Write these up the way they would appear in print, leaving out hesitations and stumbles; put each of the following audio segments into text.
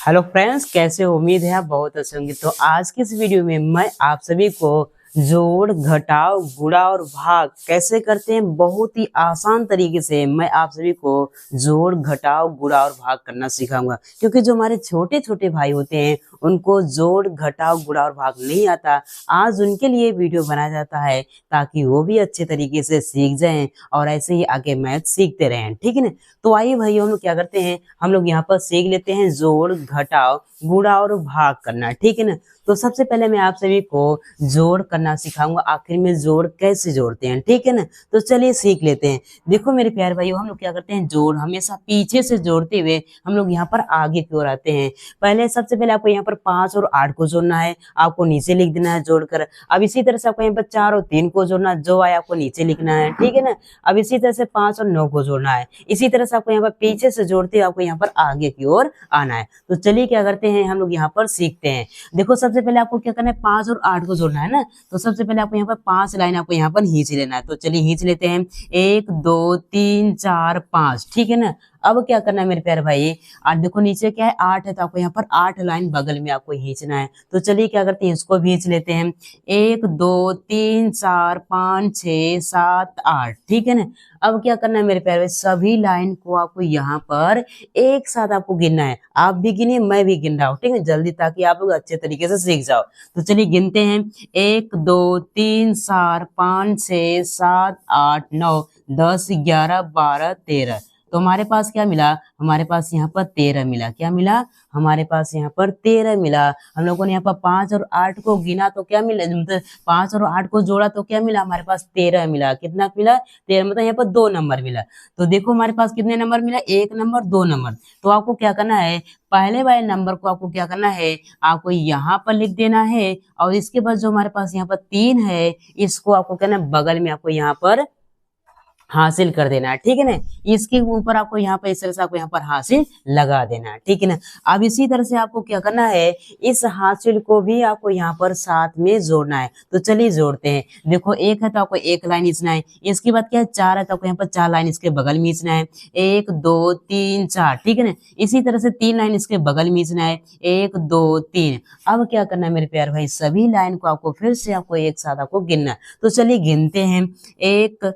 Hello friends, कैसे हो? उम्मीद है आप बहुत अच्छे होंगे। तो आज की इस वीडियो में मैं आप सभी को जोड़, घटाव, गुणा और भाग कैसे करते हैं बहुत ही आसान तरीके से मैं आप सभी को जोड़, घटाव, गुणा और भाग करना सिखाऊंगा। क्योंकि जो हमारे छोटे छोटे भाई होते हैं उनको जोड़, घटाव, गुणा और भाग नहीं आता। आज उनके लिए वीडियो बनाया जाता है ताकि वो भी अच्छे तरीके से सीख जाएं और ऐसे ही आगे मैथ सीखते रहें। ठीक है ना? तो आइए भाई, हम लोग क्या करते हैं, हम लोग यहाँ पर सीख लेते हैं जोड़, घटाव, गुणा और भाग करना। ठीक है ना? तो सबसे पहले मैं आप सभी को जोड़ करना सिखाऊंगा, आखिर में जोड़ कैसे जोड़ते हैं। ठीक है ना? तो चलिए सीख लेते हैं। देखो मेरे प्यारे भाइयों, हम लोग क्या करते हैं, जोड़ हमेशा पीछे से जोड़ते हुए हम लोग यहाँ पर आगे की ओर आते हैं। पहले सबसे पहले आपको यहाँ पर 5 और 8 को जोड़ना है, आपको नीचे लिख देना है जोड़कर। अब इसी तरह से आपको यहाँ पर 4 और 3 को जोड़ना, जो आया आपको नीचे लिखना है। ठीक है ना? अब इसी तरह से 5 और 9 को जोड़ना है। इसी तरह से आपको यहाँ पर पीछे से जोड़ते हुए आपको यहाँ पर आगे की ओर आना है। तो चलिए क्या करते हैं, हम लोग यहाँ पर सीखते हैं। देखो सबसे पहले आपको क्या करना है, 5 और 8 को जोड़ना है ना। तो सबसे पहले आपको यहाँ पर 5 लाइन आपको यहाँ पर खींच लेना है। तो चलिए खींच लेते हैं, 1 2 3 4 5। ठीक है ना? अब क्या करना है मेरे प्यारे भाई, आज देखो नीचे क्या है, 8 है, तो आपको यहाँ पर 8 लाइन बगल में आपको खींचना है। तो चलिए क्या करते हैं, इसको भी खींच लेते हैं, 1 2 3 4 5 6 7 8। ठीक है ना? अब क्या करना है मेरे प्यारे भाई, सभी लाइन को आपको यहाँ पर एक साथ आपको गिनना है। आप भी गिनिए, मैं भी गिन रहा हूँ। ठीक है, जल्दी, ताकि आप लोग अच्छे तरीके से सीख जाओ। तो चलिए गिनते हैं, 1 2 3 4 5 6 7 8 9 10 11 12 13। तो हमारे पास क्या मिला, हमारे पास यहाँ पर 13 मिला। क्या मिला? हमारे पास यहाँ पर 13 मिला। हम लोगों ने यहाँ पर 5 और 8 को गिना तो क्या मिला, मतलब 5 और 8 को जोड़ा तो क्या मिला, हमारे पास 13 मिला। कितना मिला? 13, मतलब यहाँ पर 2 नंबर मिला। तो देखो हमारे पास कितने नंबर मिला, 1 नंबर, 2 नंबर। तो आपको क्या करना है, पहले वाले नंबर को आपको क्या करना है, आपको यहाँ पर लिख देना है। और इसके बाद जो हमारे पास यहाँ पर 3 है, इसको आपको क्या ना, बगल में आपको यहाँ पर हासिल कर देना है। ठीक है ना? इसके ऊपर आपको यहाँ पर इस तरह से आपको यहाँ पर हासिल लगा देना है। ठीक है ना? अब इसी तरह से आपको क्या करना है, इस हासिल को भी आपको यहाँ पर साथ में जोड़ना है। तो चलिए जोड़ते हैं। देखो 1 है तो आपको 1 लाइन खींचना है। इसके बाद क्या है, 4 है तो आपको यहाँ पर 4 लाइन इसके बगल में खींचना है, 1 2 3 4। ठीक है ना? इसी तरह से 3 लाइन इसके बगल में खींचना है, 1 2 3। अब क्या करना है मेरे प्यारे भाई, सभी लाइन को आपको फिर से आपको एक साथ आपको गिनना है। तो चलिए गिनते हैं, एक,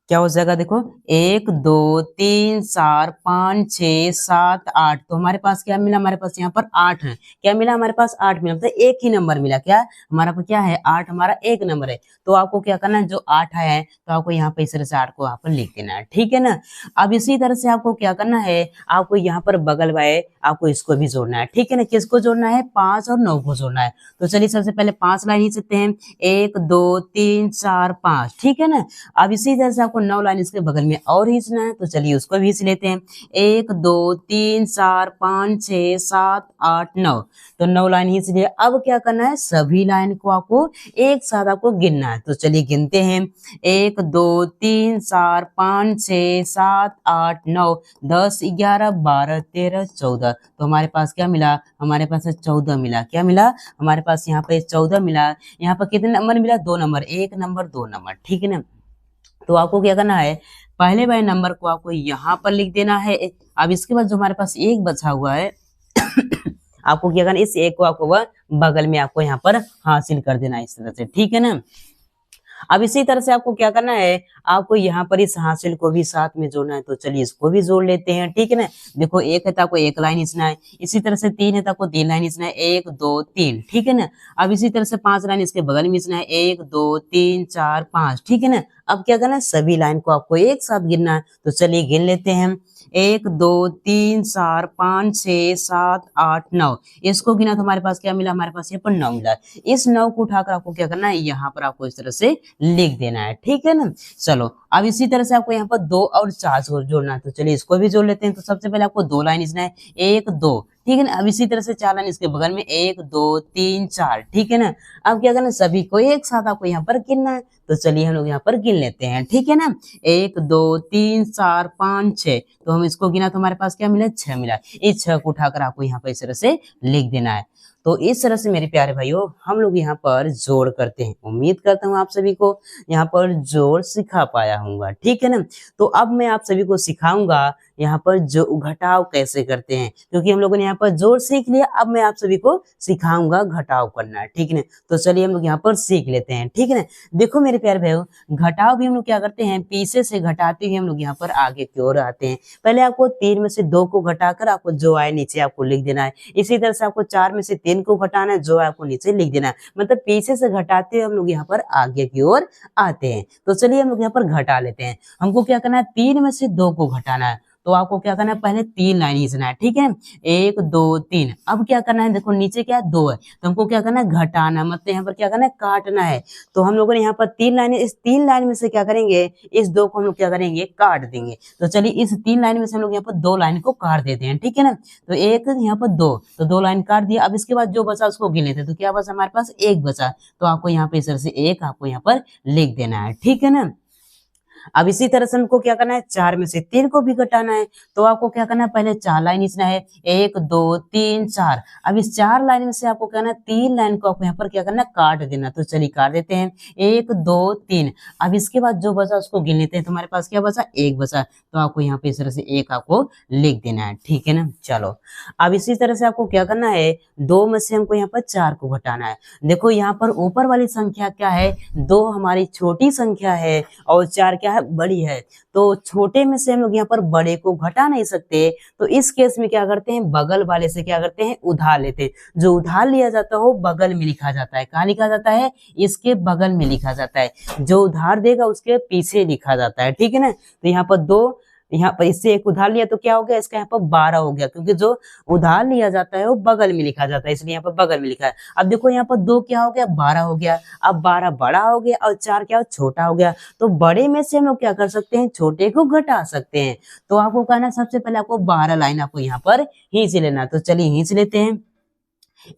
क्या हो जाएगा, देखो 1 2 3 4 5 6 7 8। तो हमारे पास क्या मिला, हमारे पास यहाँ पर 8 है। क्या मिला, हमारे पास 8 मिला, मतलब एक ही नंबर मिला। क्या हमारा पर क्या है, 8 हमारा एक नंबर है। तो आपको क्या करना है, जो 8 है तो आपको यहाँ पर इस तरह से 8 को यहाँ पर लिख देना है। ठीक है ना? अब इसी तरह से आपको क्या करना है, आपको यहाँ पर बगल वाले आपको इसको भी जोड़ना है। ठीक है ना? किसको जोड़ना है, 5 और 9 को जोड़ना है। तो चलिए सबसे पहले 5 लाइन खींच सकते हैं, 1 2 3 4 5। ठीक है ना? अब इसी तरह से आपको 9 लाइन इसके बगल में और खींचना है। तो चलिए उसको भी खींच लेते हैं, 1 2 3 4 5 6 7 8 9। तो 9 लाइन खींच लिए। अब क्या करना है, सभी लाइन को आपको एक साथ आपको गिनना है। तो चलिए गिनते हैं, 1 2 3 4 5 6 7 8 9 10 11 12 13 14। तो हमारे पास क्या मिला, हमारे पास 14 मिला। क्या मिला, हमारे पास यहाँ पे 14 मिला। यहाँ पर कितने नंबर मिला, 2 नंबर, 1 नंबर 2 नंबर। ठीक है ना? तो आपको क्या करना है, पहले वाले नंबर को आपको यहाँ पर लिख देना है। अब इसके बाद जो हमारे पास एक बचा हुआ है आपको क्या करना है, इस एक को आपको वह बगल में आपको यहाँ पर हासिल कर देना है, इस तरह से। ठीक है ना? अब इसी तरह से आपको क्या करना है, आपको यहाँ पर इस हासिल को भी साथ में जोड़ना है। तो चलिए इसको भी जोड़ लेते हैं। ठीक है ना? देखो 1 है तो आपको 1 लाइन खींचना है। इसी तरह से 3 है तो आपको 3 लाइन खींचना है, 1 2 3। ठीक है ना? अब इसी तरह से 5 लाइन इसके बगल में खींचना है, 1 2 3 4 5। ठीक है ना? अब क्या करना है, सभी लाइन को आपको एक साथ गिनना है। तो चलिए गिन लेते हैं, 1 2 3 4 5 6 7 8 9। इसको गिना तो हमारे पास क्या मिला, हमारे पास यहाँ पर 9 मिला। इस 9 को उठाकर आपको क्या करना है, यहाँ पर आपको इस तरह से लिख देना है। ठीक है ना? चलो अब इसी तरह से आपको यहाँ पर 2 और 4 को जोड़ना है। तो चलिए इसको भी जोड़ लेते हैं। तो सबसे पहले आपको 2 लाइन खींचना है, 1 2। ठीक है ना? अब इसी तरह से 4 लाइन इसके बगल में, 1 2 3 4। ठीक है ना? अब क्या करना, सभी को एक साथ आपको यहाँ पर गिनना है। तो चलिए हम लोग यहाँ पर गिन लेते हैं। ठीक है ना? 1 2 3 4 5 6। तो हम इसको गिना तो हमारे पास क्या मिला, 6 मिला। इस 6 को उठाकर आपको यहाँ पर इस तरह से लिख देना है। तो इस तरह से मेरे प्यारे भाइयों हम लोग यहाँ पर जोड़ करते हैं। उम्मीद करता हूँ आप सभी को यहाँ पर जोड़ सिखा पाया हूँगा, ठीक है ना। तो अब मैं आप सभी को सिखाऊंगा यहाँ पर जो घटाव कैसे करते हैं, क्योंकि हम लोगों ने यहाँ पर जोड़ सीख लिया। अब मैं आप सभी को सिखाऊंगा घटाव करना, ठीक है ना। तो चलिए हम लोग यहाँ पर सीख लेते हैं, ठीक है ना। देखो मेरे प्यारे भाइयों, घटाव भी हम लोग क्या करते हैं, पीछे से घटाते हुए हम लोग यहाँ पर आगे की ओर आते हैं। पहले आपको 3 में से 2 को घटाकर आपको जो आए नीचे आपको लिख देना है। इसी तरह से आपको 4 में से 3 को घटाना है, जो आए आपको नीचे लिख देना है। मतलब पीछे से घटाते हुए हम लोग यहाँ पर आगे की ओर आते हैं। तो चलिए हम लोग यहाँ पर घटा लेते हैं। हमको क्या करना है, 3 में से 2 को घटाना है। तो आपको क्या करना है, पहले 3 लाइन खींचना है, ठीक है। 1 2 3। अब क्या करना है, देखो नीचे क्या है, 2 है, तो हमको क्या करना है, घटाना, मतलब यहाँ पर क्या करना है, काटना है। तो हम लोगों ने यहाँ पर 3 लाइन, इस 3 लाइन में से क्या करेंगे, इस 2 को हम लोग क्या करेंगे, काट देंगे। तो चलिए इस 3 लाइन में से हम लोग यहाँ पर 2 लाइन को काट देते हैं, ठीक है ना। तो एक यहाँ पर 2, तो 2 लाइन काट दिया। अब इसके बाद जो बचा उसको गिन लेते हैं। तो क्या बचा, हमारे पास 1 बचा। तो आपको यहाँ पे इस तरह से 1 आपको यहाँ पर लिख देना है, ठीक है ना। अब इसी तरह से हमको क्या करना है, 4 में से 3 को भी घटाना है। तो आपको क्या करना है, पहले 4 लाइन खींचना है, 1 2 3 4। अब इस 4 लाइन में से आपको क्या करना है, 3 लाइन को आपको यहाँ पर क्या करना है, काट देना। तो चलिए काट देते हैं, 1 2 3। अब इसके बाद जो बचा उसको गिन लेते हैं। तो हमारे पास क्या बचा, 1 बचा। तो आपको यहाँ पे इस तरह से 1 आपको लिख देना है, ठीक है ना। चलो अब इसी तरह से आपको क्या करना है, 2 में से हमको यहाँ पर 4 को घटाना है। देखो यहाँ पर ऊपर वाली संख्या क्या है, 2 हमारी छोटी संख्या है और 4 क्या है, बड़ी है। तो छोटे में से हम लोग यहाँ पर बड़े को घटा नहीं सकते। तो इस केस में क्या करते हैं, बगल वाले से क्या करते हैं, उधार लेते हैं। जो उधार लिया जाता हो बगल में लिखा जाता है। कहाँ लिखा जाता है, इसके बगल में लिखा जाता है। जो उधार देगा उसके पीछे लिखा जाता है, ठीक है ना। तो यहाँ पर 2, यहाँ पर इससे 1 उधार लिया तो क्या हो गया, इसका यहाँ पर 12 हो गया, क्योंकि जो उधार लिया जाता है वो बगल में लिखा जाता है, इसलिए यहाँ पर बगल में लिखा है। अब देखो यहाँ पर 2 क्या हो गया, 12 हो गया। अब 12 बड़ा हो गया और 4 क्या हो, छोटा हो गया। तो बड़े में से हम लोग क्या कर सकते हैं, छोटे को घटा सकते हैं। तो आपको कहना, सबसे पहले आपको 12 लाइन आपको यहाँ पर खींच लेना। तो चलिए खींच लेते हैं।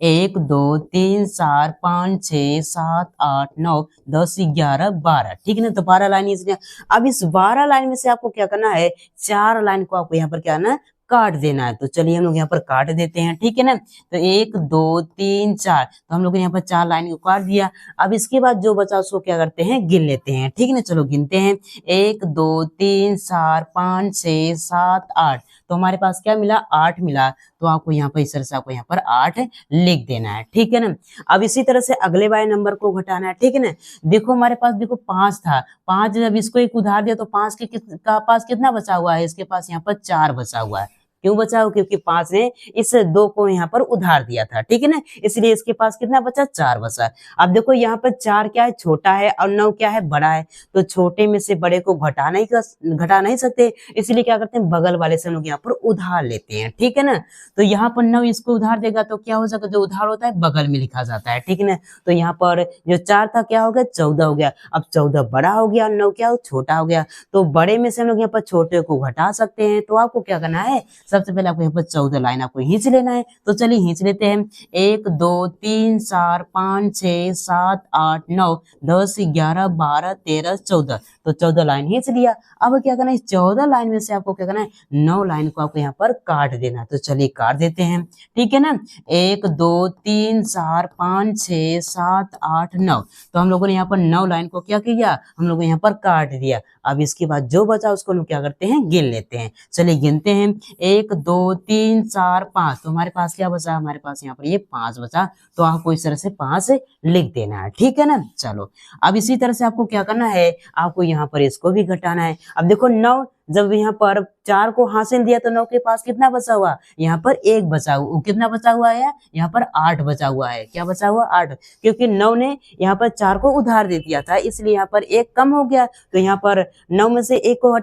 1 2 3 4 5 6 7 8 9 10 11 12, ठीक है ना। तो 12 लाइन इसलिए। अब इस 12 लाइन में से आपको क्या करना है, 4 लाइन को आपको यहाँ पर क्या करना है, काट देना है। तो चलिए हम लोग यहाँ पर काट देते हैं, ठीक है ना। तो 1 2 3 4, तो हम लोग यहाँ पर 4 लाइन को काट दिया। अब इसके बाद जो बचा उसको क्या करते हैं, गिन लेते हैं, ठीक है ना। चलो गिनते हैं, 1 2 3 4 5 6 7 8। तो हमारे पास क्या मिला, 8 मिला। तो आपको यहाँ पर इस तरह से आपको यहाँ पर 8 लिख देना है, ठीक है ना। अब इसी तरह से अगले वाले नंबर को घटाना है, ठीक है ना। देखो हमारे पास देखो 5 था, 5 जब इसको एक उधार दिया तो 5 के पास कितना बचा हुआ है, इसके पास यहाँ पर 4 बचा हुआ है। क्यों बचा हो, क्योंकि 5 ने इस 2 को यहाँ पर उधार दिया था, ठीक है ना। इसलिए इसके पास कितना बचा, 4 बचा। अब देखो यहाँ पर 4 क्या है, छोटा है, और 9 क्या है, बड़ा है। तो छोटे में से बड़े को घटा नहीं सकते, इसलिए क्या करते हैं, बगल वाले से हम लोग यहाँ पर उधार लेते हैं, ठीक है ना। तो यहाँ पर 9 इसको उधार देगा तो क्या हो जाएगा, जो उधार होता है बगल में लिखा जाता है, ठीक है ना। तो यहाँ पर जो 4 था क्या हो गया, 14 हो गया। अब 14 बड़ा हो गया, 9 क्या हो, छोटा हो गया। तो बड़े में से हम लोग यहाँ पर छोटे को घटा सकते हैं। तो आपको क्या करना है, सबसे पहले आपको यहाँ पर 14 लाइन आपको खींच लेना है। तो चलिए खींच लेते हैं। 1 2 3 4 5 6 7 8 9 10 11 12 13 14। तो 14 लाइन खींच लिया। अब क्या करना है, 14 लाइन में से आपको क्या करना है, 9 लाइन को आपको यहाँ पर काट देना। तो चलिए काट देते हैं, ठीक है ना। 1 2 3 4 5 6 7 8 9। तो हम लोगों ने यहाँ पर 9 लाइन को क्या किया, हम लोग यहाँ पर काट दिया। अब इसके बाद जो बचा उसको हम क्या करते हैं, गिन लेते हैं। चलिए गिनते हैं, 1 2 3 4 5। तो हमारे पास क्या बचा, हमारे पास यहाँ पर ये 5 बचा। तो आपको इस तरह से 5 लिख देना है, ठीक है ना। चलो अब इसी तरह से आपको क्या करना है, आपको यहाँ पर इसको भी घटाना है। अब देखो 9 जब यहाँ पर 4 को हासिल दिया तो 9 के पास कितना बचा हुआ, यहाँ पर 1 बचा हुआ। कितना बचा हुआ है, यहाँ पर 8 बचा हुआ है। क्या बचा हुआ, 8, क्योंकि 9 ने यहाँ पर 4 को उधार दे दिया था, इसलिए यहाँ पर 1 कम हो गया। तो यहाँ पर 9 में से 1 को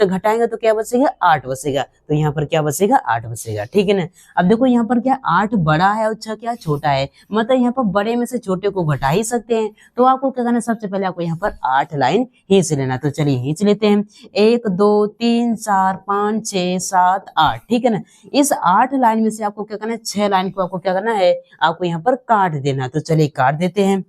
घटाएंगे तो क्या बचेगा, 8 बचेगा। तो यहाँ पर क्या बचेगा, 8 बचेगा, ठीक है ना। अब देखो यहाँ पर क्या 8 बड़ा है और 6 क्या छोटा है, मतलब यहाँ पर बड़े में से छोटे को घटा ही सकते हैं। तो आपको क्या करना है, सबसे पहले आपको यहाँ पर 8 लाइन खींच लेना। तो चलिए खींच लेते हैं। 1 2 3 4 5 6 7 8, ठीक है ना। इस 8 लाइन में से आपको क्या करना है, 6 लाइन को आपको क्या करना है, आपको यहाँ पर काट देना। तो चलिए काट देते हैं।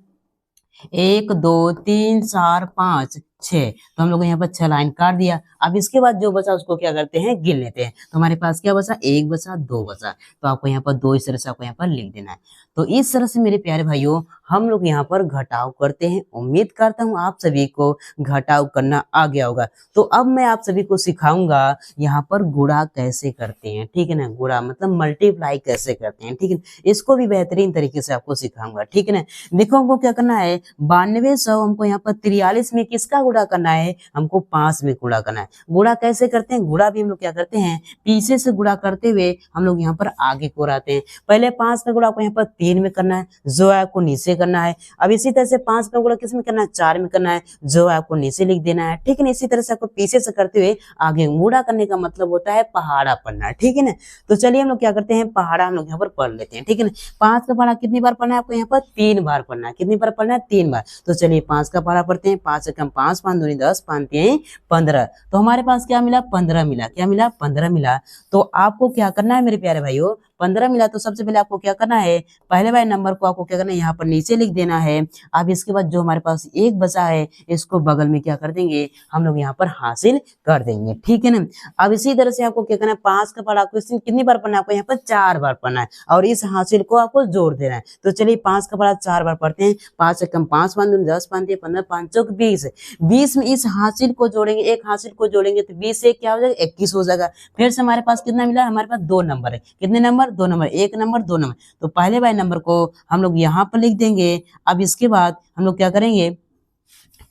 1 2 3 4 5, छह। तो हम लोग यहाँ पर 6 लाइन काट दिया। अब इसके बाद जो बचा उसको क्या करते हैं, गिन लेते हैं। तो हमारे पास क्या बचा, 1 बचा, 2 बचा। तो आपको यहाँ पर 2 इस तरह से आपको यहाँ पर लिख देना है। तो इस तरह से मेरे प्यारे भाइयों हम लोग यहाँ पर घटाव करते हैं। उम्मीद करता हूँ आप सभी को घटाव करना आ गया होगा। तो अब मैं आप सभी को सिखाऊंगा यहाँ पर गुणा कैसे करते हैं, ठीक है ना। गुणा मतलब मल्टीप्लाई कैसे करते हैं, ठीक है। इसको भी बेहतरीन तरीके से आपको सिखाऊंगा, ठीक है ना। देखो हमको क्या करना है, 9200 हमको यहाँ पर 43 में किसका गुणा करना है, हमको 5 में गुणा करना है। गुणा कैसे करते हैं, गुणा भी हम लोग क्या करते हैं, पीछे से गुणा करते हुए हम लोग यहाँ पर आगे को आते हैं। पहले 5 का गुणा को यहाँ पर 3 में करना है, जो है आपको नीचे करना है। अब इसी तरह से 5 का गुणा किस में करना है, 4 में करना है, जो है आपको नीचे लिख देना है, ठीक है ना। इसी तरह से आपको पीछे से करते हुए आगे। गुणा करने का मतलब होता है पहाड़ा पढ़ना, ठीक है ना। तो चलिए हम लोग क्या करते हैं, पहाड़ा हम लोग यहाँ पर पढ़ लेते हैं, ठीक है ना। 5 का पहाड़ा कितनी बार पढ़ना है आपको, यहाँ पर 3 बार पढ़ना है। कितनी बार पढ़ना है, 3 बार। तो चलिए 5 का पहाड़ा पढ़ते हैं। 5 से कम 5, 5 दूनी 10, 5 3 15। तो हमारे पास क्या मिला, 15 मिला। क्या मिला, 15 मिला। तो आपको क्या करना है मेरे प्यारे भाइयों, 15 मिला। तो सबसे पहले आपको क्या करना है, पहले वाले नंबर को आपको क्या करना है, यहाँ पर नीचे लिख देना है। अब इसके बाद जो हमारे पास 1 बचा है इसको बगल में क्या कर देंगे, हम लोग यहाँ पर हासिल कर देंगे, ठीक है ना। अब इसी तरह से आपको क्या करना है, 5 का पढ़ा आपको कितनी बार पढ़ना है, आपको यहाँ पर 4 बार पढ़ना है और इस हासिल को आपको जोड़ देना है। तो चलिए 5 का पढ़ा 4 बार पढ़ते हैं। 5 से कम 5, 5 दूनी 10, 5 3 15, 5 चौक 20। 20 में इस हासिल को जोड़ेंगे, एक हासिल को जोड़ेंगे तो 20 से क्या हो जाएगा, 21 हो जाएगा। फिर से हमारे पास कितना मिला, हमारे पास 2 नंबर है। कितने नंबर, 2 नंबर, 1 नंबर 2 नंबर। तो पहले वाले नंबर को हम लोग यहाँ पर लिख देंगे। अब इसके बाद हम लोग क्या करेंगे,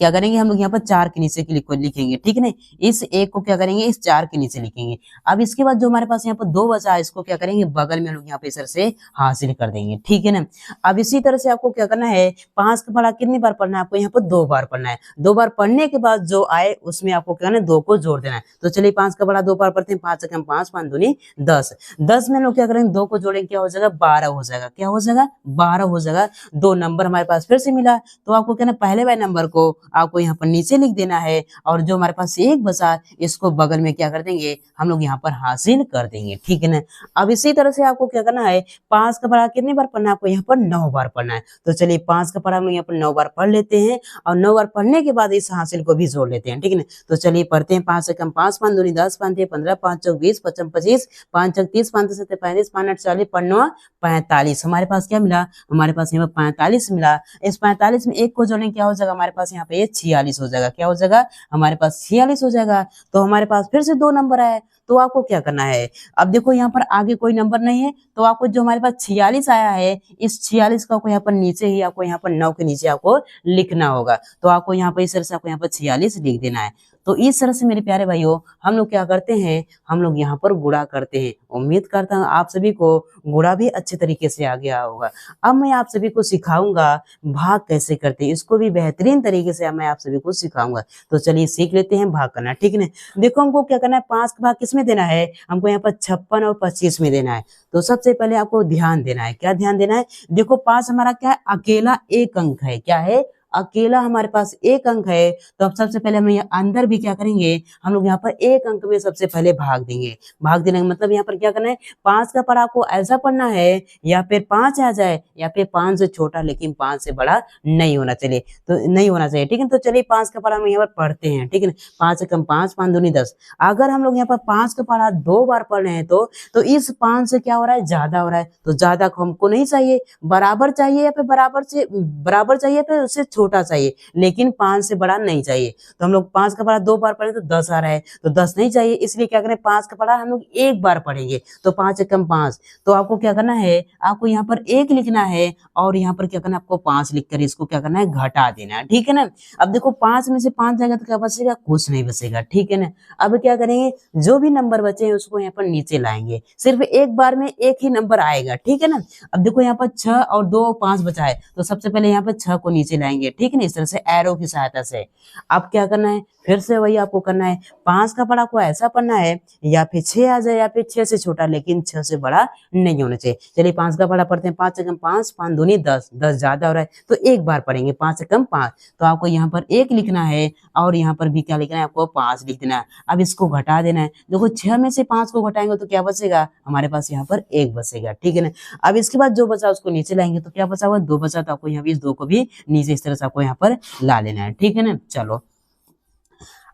हम लोग यहाँ पर 4 के नीचे लिखेंगे, ठीक है ना। इस 1 को क्या करेंगे, इस 4 के नीचे लिखेंगे। अब इसके बाद जो हमारे पास यहाँ पर 2 बचा है इसको क्या करेंगे, बगल में हम लोग यहाँ पे इस तरह से हासिल कर देंगे, ठीक है ना। अब इसी तरह से आपको क्या करना है, 5 का पढ़ा कितनी बार पढ़ना है, आपको यहाँ पर 2 बार पढ़ना है। 2 बार पढ़ने के बाद जो आए उसमें आपको क्या करना है, 2 को जोड़ देना है। तो चलिए 5 का पढ़ा 2 बार पढ़ते हैं। 5 से कम 5, 5 दूनी 10। 10 में हम लोग क्या करेंगे, 2 को जोड़ेंगे, क्या हो जाएगा, 12 हो जाएगा। क्या हो जाएगा, 12 हो जाएगा। 2 नंबर हमारे पास फिर से मिला। तो आपको क्या ना, पहले वाले नंबर को आपको यहाँ पर नीचे लिख देना है और जो हमारे पास 1 बचा इसको बगल में क्या कर देंगे, हम लोग यहाँ पर हासिल कर देंगे, ठीक है ना। अब इसी तरह से आपको क्या करना है, 5 का पढ़ा कितनी बार पढ़ना है, आपको यहाँ पर 9 बार पढ़ना है। तो चलिए 5 का पढ़ा हम लोग यहाँ पर 9 बार पढ़ लेते हैं और 9 बार पढ़ने के बाद इस हासिल को भी जोड़ लेते हैं, ठीक है ना। तो चलिए पढ़ते हैं। 5 से कम 5, 5 दूनी 10, 5 3 15, 5 चौक 20, 55 25, 5 चौक 30, 5 7 35, 5 8 40, 5 9 45। हमारे पास क्या मिला, हमारे पास यहाँ पर 45 मिला। इस 45 में 1 को जोड़ने क्या हो जाएगा, हमारे पास यहाँ पे 46 हो जाएगा। क्या हो जाएगा, हमारे पास 46 हो जाएगा। तो हमारे पास फिर से 2 नंबर आए। तो आपको क्या करना है, अब देखो यहाँ पर आगे कोई नंबर नहीं है तो आपको जो हमारे पास 46 आया है इस 46 को आपको यहाँ पर नीचे ही आपको यहाँ पर 9 के नीचे आपको लिखना होगा। तो आपको यहाँ पर इस तरह से आपको यहाँ पर 46 लिख देना है। तो इस तरह से मेरे प्यारे भाइयों हम लोग क्या करते हैं, हम लोग यहाँ पर गुणा करते हैं। उम्मीद करता हूँ आप सभी को गुणा भी अच्छे तरीके से आ गया होगा। अब मैं आप सभी को सिखाऊंगा भाग कैसे करते हैं, इसको भी बेहतरीन तरीके से मैं आप सभी को सिखाऊंगा। तो चलिए सीख लेते हैं भाग करना, ठीक है ना। देखो हमको क्या करना है, 5 का भाग किस में देना है, हमको यहाँ पर 56 और 25 में देना है। तो सबसे पहले आपको ध्यान देना है, क्या ध्यान देना है, देखो 5 हमारा क्या है, अकेला एक अंक है। क्या है, अकेला हमारे पास एक अंक है। तो अब सबसे पहले हम यहाँ अंदर भी क्या करेंगे, हम लोग यहाँ पर एक अंक में सबसे पहले भाग देंगे। भाग देने का मतलब यहाँ पर क्या करना है, 5 का पढ़ा आपको ऐसा पढ़ना है या फिर 5 आ जाए या फिर 5 से छोटा लेकिन 5 से बड़ा नहीं होना चाहिए, तो नहीं होना चाहिए, ठीक है। तो चलिए 5 का पढ़ा हम यहाँ पर पढ़ते हैं, ठीक है। 5 से कम 5, 5 दूनी 10। अगर हम लोग यहाँ पर 5 का पढ़ा 2 बार पढ़ रहे हैं तो इस 5 से क्या हो रहा है, ज्यादा हो रहा है। तो ज्यादा हमको नहीं चाहिए, बराबर चाहिए या फिर बराबर चाहिए फिर उससे छोटा चाहिए, लेकिन 5 से बड़ा नहीं चाहिए। तो हम लोग 5 का पढ़ा 2 बार पढ़े तो 10 आ रहा है, तो 10 नहीं चाहिए, इसलिए क्या करें, 5 का पढ़ा हम लोग 1 बार पढ़ेंगे। तो 5 से कम 5। तो आपको क्या करना है, आपको यहाँ पर 1 लिखना है और यहाँ पर क्या करना है, आपको 5 लिखकर इसको क्या करना है, घटा देना है, ठीक है ना। अब देखो 5 में से 5 जाएगा तो क्या बचेगा, कुछ नहीं बचेगा, ठीक है ना। अब क्या करेंगे, जो भी नंबर बचे हैं उसको यहाँ पर नीचे लाएंगे। सिर्फ एक बार में एक ही नंबर आएगा, ठीक है ना। अब देखो यहाँ पर 6 और 2 5 बचा है, तो सबसे पहले यहाँ पर 6 को नीचे लाएंगे, ठीक है ना, इस तरह से एरो की सहायता से। अब क्या करना है, फिर से वही आपको करना है, 5 का पढ़ा को ऐसा पढ़ना है या फिर 6 आ जाए या फिर 6 से छोटा लेकिन 6 से बड़ा नहीं होना चाहिए। चलिए 5 का पढ़ा पढ़ते हैं। 5 से कम 5, 5 दूनी 10, 10 ज्यादा हो रहा है तो एक बार पढ़ेंगे। 5 से कम 5, तो आपको यहाँ पर 1 लिखना है और यहाँ पर भी क्या लिखना है, आपको 5 लिख देना है। अब इसको घटा देना है। देखो 6 में से 5 को घटाएंगे तो क्या बचेगा, हमारे पास यहाँ पर 1 बचेगा, ठीक है ना। अब इसके बाद जो बचा उसको नीचे लाएंगे तो क्या बचा हुआ, 2 बचा, तो आपको यहाँ भी इस 2 को भी नीचे इस तरह से आपको यहाँ पर ला लेना है, ठीक है ना। चलो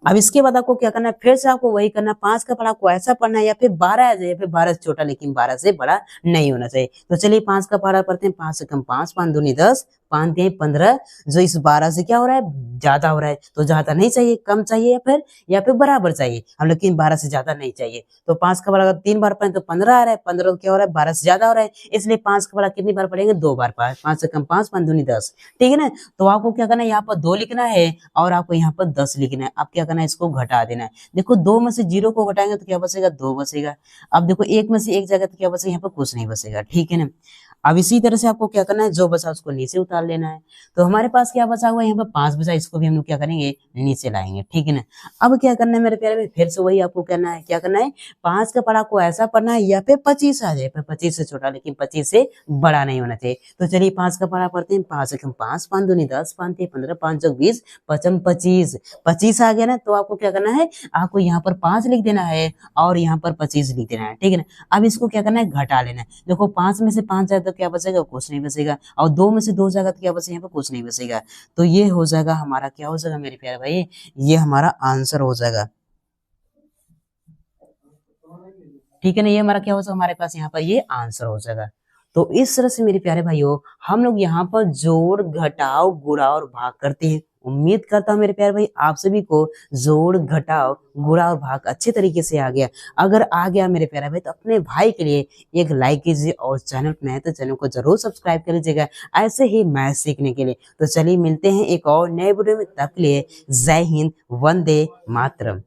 अब इसके बाद आपको क्या करना है, फिर से आपको वही करना है, 5 का पढ़ा आपको ऐसा पढ़ना है या फिर 12 आ जाए या फिर 12 से छोटा लेकिन 12 से बड़ा नहीं होना चाहिए। तो चलिए 5 का पढ़ा पढ़ते हैं, 5 से कम 5, 5 दूनी 10, 5 तिहाई 15, जो इस 12 से क्या हो रहा है, ज्यादा हो रहा है, तो ज्यादा नहीं चाहिए, कम चाहिए या फिर बराबर चाहिए हम, लेकिन 12 से ज्यादा नहीं चाहिए। तो 5 का बड़ा 3 बार पढ़े तो 15 आ रहा है, 15 क्या हो रहा है, 12 से ज्यादा हो रहा है, इसलिए 5 का बड़ा कितनी बार पढ़ेंगे, 2 बार पढ़ा, 5 से कम 5, 5 दूनी 10, ठीक है ना। तो आपको क्या करना है, यहाँ पर 2 लिखना है और आपको यहाँ पर 10 लिखना है। अब क्या करना है, इसको घटा देना है। देखो 2 में से 0 को घटाएंगे तो क्या बचेगा, 2 बचेगा। अब देखो 1 में से 1 जाएगा तो क्या बचेगा, यहाँ पर कुछ नहीं बचेगा, ठीक है ना। अब इसी तरह से आपको क्या करना है, जो बचा उसको नीचे उतार लेना है। तो हमारे पास क्या बचा हुआ है, यहाँ पर 5 बचा, इसको भी हम लोग क्या करेंगे, नीचे लाएंगे, ठीक है ना। अब क्या करना है मेरे प्यारे भाई, फिर से वही आपको करना है, क्या करना है, 5 का पढ़ा को ऐसा पढ़ना है या फिर 25 आ जाए, 25 से छोटा लेकिन 25 से बड़ा नहीं होना चाहिए। तो चलिए 5 का पढ़ा पढ़ते हैं, 5 से कम 5, 5 दूनी 10, 5 तिहाई 15, 5 चौक 20, 5 25, 25 आ गया ना। तो आपको क्या करना है, आपको यहाँ पर 5 लिख देना है और यहाँ पर 25 लिख देना है, ठीक है ना। अब इसको क्या करना है, घटा लेना है। देखो 5 में से 5 जाए तो क्या बचेगा, कुछ नहीं बचेगा, और 2 में से 2 जाएगा तो क्या बचेगा, यहाँ पर कुछ नहीं बचेगा। तो ये हो जाएगा हमारा, क्या हो जाएगा मेरे प्यारे भाई, ये हमारा आंसर हो जाएगा, ठीक है ना। ये हमारा क्या हो जाएगा, हमारे पास यहाँ पर ये आंसर हो जाएगा। तो इस तरह से मेरे प्यारे भाइयों हम लोग यहाँ पर जोड़ घटाव गुणा और भाग करते हैं। उम्मीद करता हूँ मेरे प्यारे भाई आप सभी को जोड़ घटाव गुणा और भाग अच्छे तरीके से आ गया। अगर आ गया मेरे प्यारे भाई तो अपने भाई के लिए एक लाइक कीजिए और चैनल पर नए तो चैनल को जरूर सब्सक्राइब कर लीजिएगा ऐसे ही मैथ सीखने के लिए। तो चलिए मिलते हैं एक और नए वीडियो में, तब के लिए जय हिंद, वंदे मातरम।